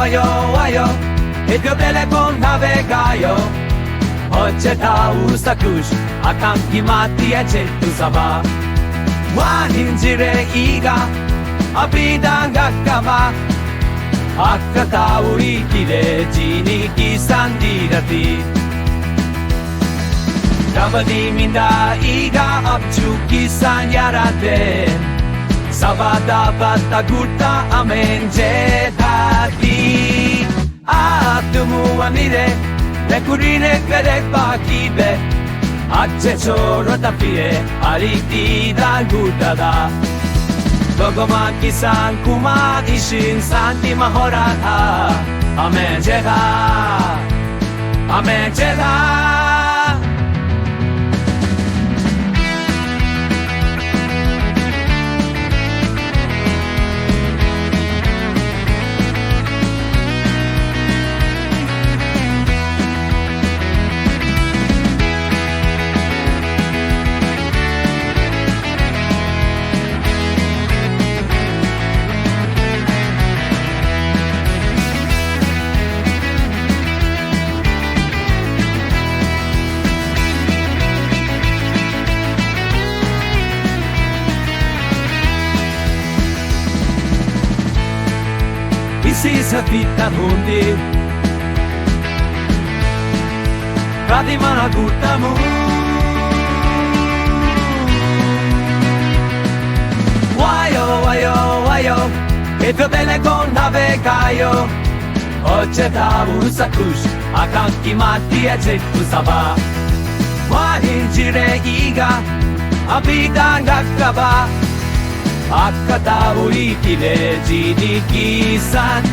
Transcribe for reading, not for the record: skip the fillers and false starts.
ayo Hidup telepon navegayo 어째다 우사쿠시 아칸기 마티에 제투사바 와닌지레 이가 아비단 가까마 아까타 우리 길에 지니기 산디라티 가바디 민다 이가 압축기 산야라데 사바다 바타 굴타 아멘제 다디 아뚜무아니레 Nekurine kere pakibe Accesorio da fie Ariti da gutada Dogoma kisan kuma ishin santi mahorata Amen jeda Amen jeda Isisa vita mundi Radimana gutamu Wayo Ito bene con navegayo Ocheta usakush Akanki mati e zettu saba Wahinjire iga Abidan gakkaba Akata urikile jini kisan